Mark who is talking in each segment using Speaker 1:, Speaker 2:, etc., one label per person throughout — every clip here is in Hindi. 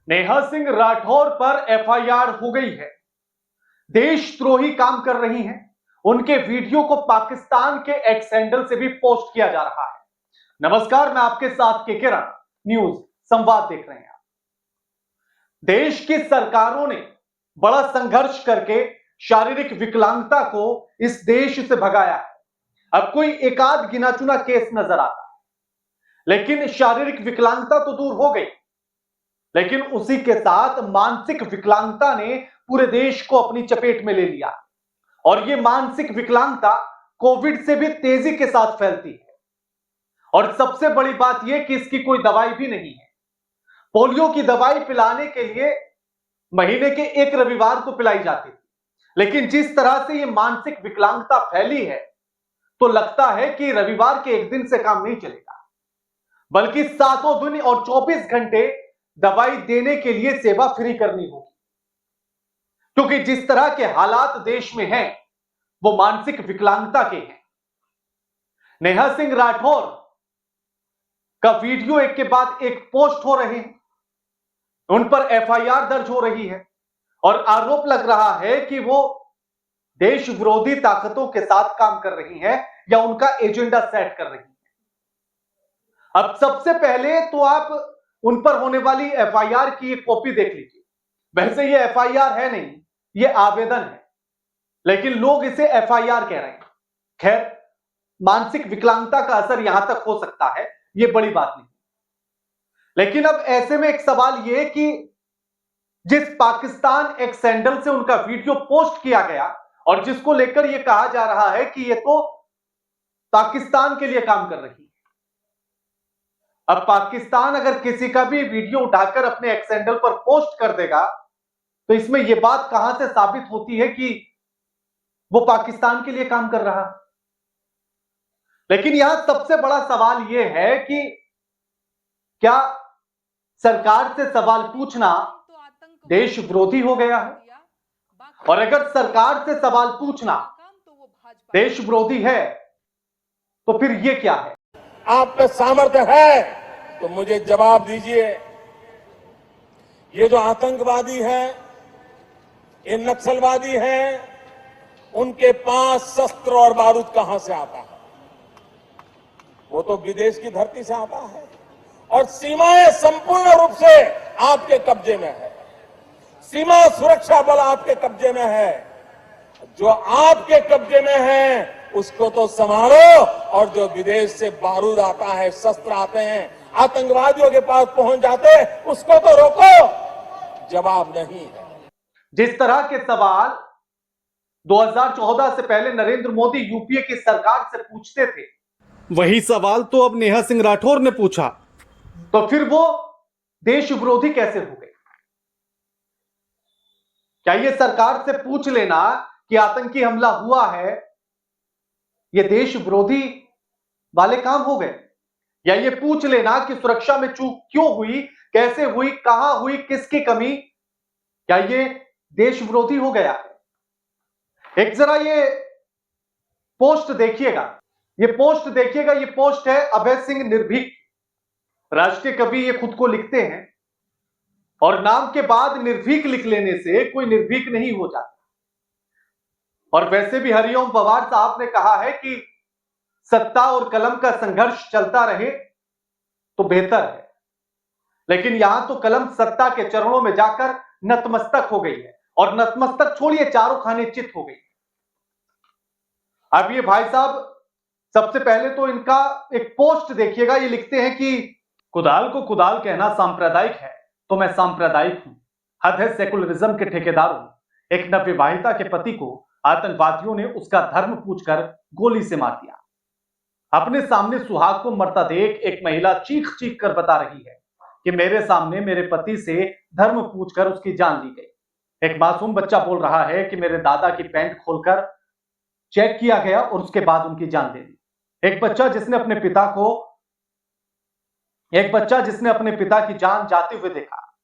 Speaker 1: नेहा सिंह राठौर पर एफआईआर हो गई है। देशद्रोही काम कर रही हैं। उनके वीडियो को पाकिस्तान के एक्स हैंडल से भी पोस्ट किया जा रहा है। नमस्कार, मैं आपके साथ के किरण न्यूज संवाद देख रहे हैं। देश की सरकारों ने बड़ा संघर्ष करके शारीरिक विकलांगता को इस देश से भगाया है। अब कोई एकाध गिना चुना केस नजर आता है, लेकिन शारीरिक विकलांगता तो दूर हो गई, लेकिन उसी के साथ मानसिक विकलांगता ने पूरे देश को अपनी चपेट में ले लिया। और यह मानसिक विकलांगता कोविड से भी तेजी के साथ फैलती है। और सबसे बड़ी बात यह कि इसकी कोई दवाई भी नहीं है। पोलियो की दवाई पिलाने के लिए महीने के एक रविवार को पिलाई जाती थी, लेकिन जिस तरह से यह मानसिक विकलांगता फैली है तो लगता है कि रविवार के एक दिन से काम नहीं चलेगा, बल्कि सातों दिन और 24 घंटे दवाई देने के लिए सेवा फ्री करनी होगी। क्योंकि जिस तरह के हालात देश में हैं वो मानसिक विकलांगता के हैं। नेहा सिंह राठौर का वीडियो एक के बाद एक पोस्ट हो रहे हैं, उन पर एफआईआर दर्ज हो रही है और आरोप लग रहा है कि वो देश विरोधी ताकतों के साथ काम कर रही हैं या उनका एजेंडा सेट कर रही हैं। अब सबसे पहले तो आप उन पर होने वाली एफआईआर की एक कॉपी देख लीजिए। वैसे ये एफआईआर है नहीं, ये आवेदन है, लेकिन लोग इसे एफआईआर कह रहे हैं। खैर, मानसिक विकलांगता का असर यहां तक हो सकता है, ये बड़ी बात नहीं। लेकिन अब ऐसे में एक सवाल यह कि जिस पाकिस्तान एक्स हैंडल से उनका वीडियो पोस्ट किया गया और जिसको लेकर यह कहा जा रहा है कि यह तो पाकिस्तान के लिए काम कर रही है, अब पाकिस्तान अगर किसी का भी वीडियो उठाकर अपने एक्स हैंडल पर पोस्ट कर देगा तो इसमें यह बात कहां से साबित होती है कि वो पाकिस्तान के लिए काम कर रहा है। लेकिन यहां सबसे बड़ा सवाल यह है कि क्या सरकार से सवाल पूछना देश विरोधी हो गया है? और अगर सरकार से सवाल पूछना देश विरोधी है तो फिर यह क्या है?
Speaker 2: आप में सामर्थ्य है तो मुझे जवाब दीजिए। ये जो आतंकवादी है, ये नक्सलवादी है, उनके पास शस्त्र और बारूद कहां से आता है? वो तो विदेश की धरती से आता है और सीमाएं संपूर्ण रूप से आपके कब्जे में है। सीमा सुरक्षा बल आपके कब्जे में है। जो आपके कब्जे में है उसको तो संभालो, और जो विदेश से बारूद आता है, शस्त्र आते हैं, आतंकवादियों के पास पहुंच जाते हैं, उसको तो रोको। जवाब नहीं है।
Speaker 1: जिस तरह के सवाल 2014 से पहले नरेंद्र मोदी यूपीए की सरकार से पूछते थे, वही सवाल तो अब नेहा सिंह राठौर ने पूछा, तो फिर वो देश विरोधी कैसे हो गए? क्या ये सरकार से पूछ लेना कि आतंकी हमला हुआ है, ये देश विरोधी वाले काम हो गए? या ये पूछ लेना कि सुरक्षा में चूक क्यों हुई, कैसे हुई, कहां हुई, किसकी कमी, क्या ये देश विरोधी हो गया? एक जरा ये पोस्ट देखिएगा, ये पोस्ट देखिएगा। ये पोस्ट है अभय सिंह निर्भीक, राष्ट्रीय कवि ये खुद को लिखते हैं, और नाम के बाद निर्भीक लिख लेने से कोई निर्भीक नहीं हो जाता। और वैसे भी हरिओम पवार साहब ने कहा है कि सत्ता और कलम का संघर्ष चलता रहे तो बेहतर है, लेकिन यहां तो कलम सत्ता के चरणों में जाकर नतमस्तक हो गई है, और नतमस्तक छोड़िए, चारों खाने चित हो गई। अब ये भाई साहब, सबसे पहले तो इनका एक पोस्ट देखिएगा। ये लिखते हैं कि कुदाल को कुदाल कहना सांप्रदायिक है तो मैं सांप्रदायिक हूं। हद है सेकुलरिज्म के ठेकेदारों। एक नवविवाहिता के पति को आतंकवादियों ने उसका धर्म पूछकर गोली से मार दिया। अपने सामने सुहाग को मरता देख एक महिला चीख चीख कर बता रही है कि मेरे सामने मेरे पति से धर्म पूछकर उसकी जान ली गई। एक मासूम बच्चा बोल रहा है कि मेरे दादा की पैंट खोलकर चेक किया गया और उसके बाद उनकी जान दे दी। एक बच्चा जिसने अपने पिता की जान जाते हुए देखा,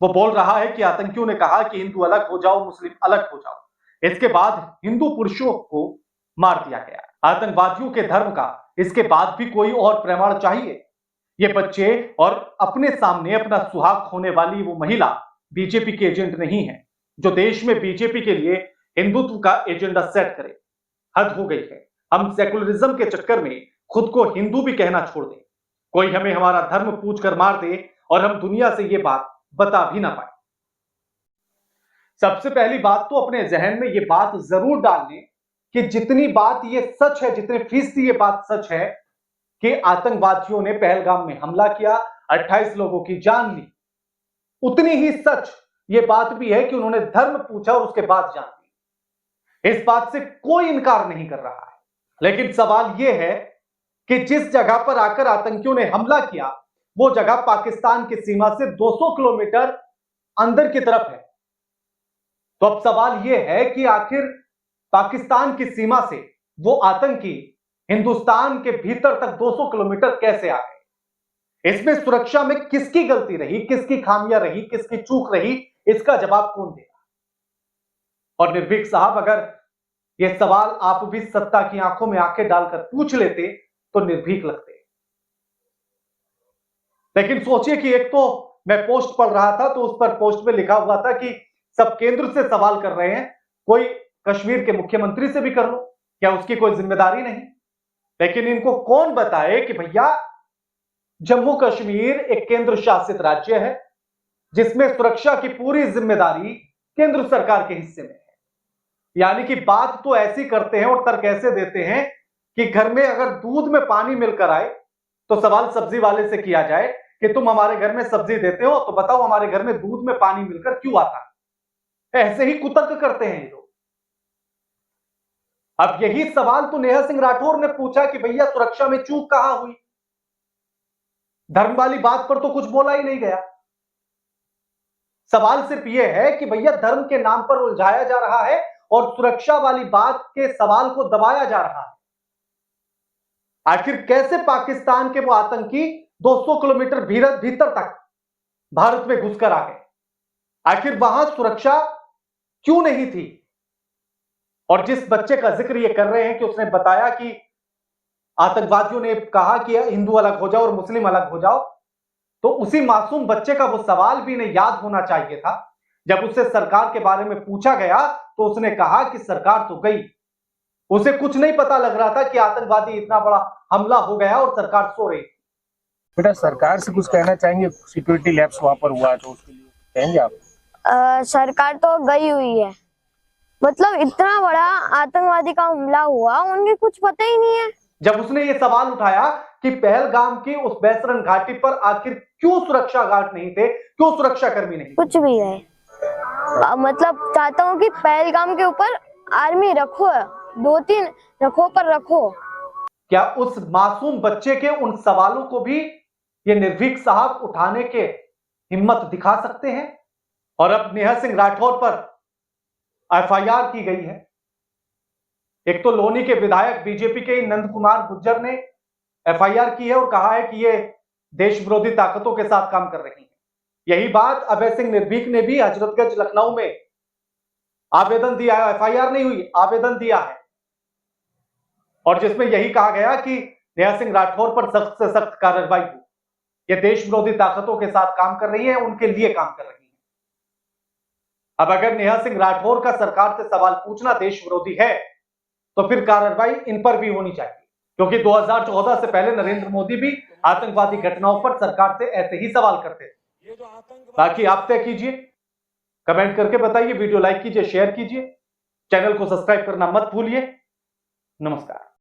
Speaker 1: वो बोल रहा है कि आतंकियों ने कहा कि हिंदू अलग हो जाओ, मुस्लिम अलग हो जाओ। इसके बाद हिंदू पुरुषों को मार दिया गया। आतंकवादियों के धर्म का इसके बाद भी कोई और प्रमाण चाहिए? ये बच्चे और अपने सामने अपना सुहाग खोने वाली वो महिला बीजेपी के एजेंट नहीं है जो देश में बीजेपी के लिए हिंदुत्व का एजेंडा सेट करे। हद हो गई है। हम सेकुलरिज्म के चक्कर में खुद को हिंदू भी कहना छोड़ दें। कोई हमें हमारा धर्म पूछ कर मार दे और हम दुनिया से ये बात बता भी ना पाए। सबसे पहली बात तो अपने जहन में ये बात जरूर डाल लें कि जितनी बात ये सच है, जितने फीसदी ये बात सच है कि आतंकवादियों ने पहलगाम में हमला किया, 28 लोगों की जान ली, उतनी ही सच ये बात भी है कि उन्होंने धर्म पूछा और उसके बाद जान ली। इस बात से कोई इनकार नहीं कर रहा है। लेकिन सवाल यह है कि जिस जगह पर आकर आतंकियों ने हमला किया वो जगह पाकिस्तान की सीमा से 200 किलोमीटर अंदर की तरफ है। तो अब सवाल यह है कि आखिर पाकिस्तान की सीमा से वो आतंकी हिंदुस्तान के भीतर तक 200 किलोमीटर कैसे आ गए? इसमें सुरक्षा में किसकी गलती रही, किसकी खामियां रही, किसकी चूक रही, इसका जवाब कौन देगा? और निर्भीक साहब, अगर यह सवाल आप भी सत्ता की आंखों में आंखें डालकर पूछ लेते तो निर्भीक लगते। लेकिन सोचिए कि एक तो मैं पोस्ट पढ़ रहा था तो उस पर पोस्ट में लिखा हुआ था कि सब केंद्र से सवाल कर रहे हैं, कोई कश्मीर के मुख्यमंत्री से भी कर लो, क्या उसकी कोई जिम्मेदारी नहीं? लेकिन इनको कौन बताए कि भैया जम्मू कश्मीर एक केंद्र शासित राज्य है जिसमें सुरक्षा की पूरी जिम्मेदारी केंद्र सरकार के हिस्से में है। यानी कि बात तो ऐसी करते हैं और तर्क ऐसे देते हैं कि घर में अगर दूध में पानी मिलकर आए तो सवाल सब्जी वाले से किया जाए कि तुम हमारे घर में सब्जी देते हो तो बताओ हमारे घर में दूध में पानी मिलकर क्यों आता है। ऐसे ही कुतर्क करते हैं ये लोग। अब यही सवाल तो नेहा सिंह राठौर ने पूछा कि भैया सुरक्षा में चूक कहां हुई? धर्म वाली बात पर तो कुछ बोला ही नहीं गया। सवाल सिर्फ यह है कि भैया धर्म के नाम पर उलझाया जा रहा है और सुरक्षा वाली बात के सवाल को दबाया जा रहा है। आखिर कैसे पाकिस्तान के वो आतंकी 200 किलोमीटर भीतर तक भारत में घुसकर आ गए? आखिर वहां सुरक्षा क्यों नहीं थी? और जिस बच्चे का जिक्र ये कर रहे हैं कि उसने बताया कि आतंकवादियों ने कहा कि हिंदू अलग हो जाओ और मुस्लिम अलग हो जाओ, तो उसी मासूम बच्चे का वो सवाल भी इन्हें याद होना चाहिए था। जब उससे सरकार के बारे में पूछा गया तो उसने कहा कि सरकार तो गई, उसे कुछ नहीं पता लग रहा था कि आतंकवादी इतना बड़ा हमला हो गया और सरकार सो रही।
Speaker 3: बेटा सरकार से कुछ कहना चाहेंगे? सिक्योरिटी लैप्स वहां पर हुआ तो उसके लिए कहेंगे आप?
Speaker 4: सरकार तो गई हुई है, मतलब इतना बड़ा आतंकवादी का हमला हुआ, उनके कुछ पता ही नहीं है।
Speaker 1: जब उसने ये सवाल उठाया कि पहलगाम की उस बैसरन घाटी पर आखिर क्यों सुरक्षा गार्ड नहीं थे, क्यों सुरक्षा कर्मी नहीं?
Speaker 4: कुछ भी है, मतलब चाहता हूँ कि पहलगाम के ऊपर आर्मी रखो, 2-3 रखो पर रखो।
Speaker 1: क्या उस मासूम बच्चे के उन सवालों को भी ये निर्भीक साहब उठाने के हिम्मत दिखा सकते हैं? और अब नेहा सिंह राठौर पर एफआईआर की गई है। एक तो लोनी के विधायक बीजेपी के नंद कुमार गुर्जर ने एफआईआर की है और कहा है कि ये देश विरोधी ताकतों के साथ काम कर रही है। यही बात अभय सिंह निर्भीक ने भी हजरतगंज लखनऊ में आवेदन दिया है, एफआईआर नहीं हुई, आवेदन दिया है, और जिसमें यही कहा गया कि नेहा सिंह राठौर पर सख्त से सख्त कार्रवाई हो। ये देश विरोधी ताकतों के साथ काम कर रही है, उनके लिए काम कर रही है। अब अगर नेहा सिंह राठौर का सरकार से सवाल पूछना देश विरोधी है तो फिर कार्रवाई इन पर भी होनी चाहिए, क्योंकि 2014 से पहले नरेंद्र मोदी भी आतंकवादी घटनाओं पर सरकार से ऐसे ही सवाल करते थे। बाकी आप तय कीजिए, कमेंट करके बताइए, वीडियो लाइक कीजिए, शेयर कीजिए, चैनल को सब्सक्राइब करना मत भूलिए। नमस्कार।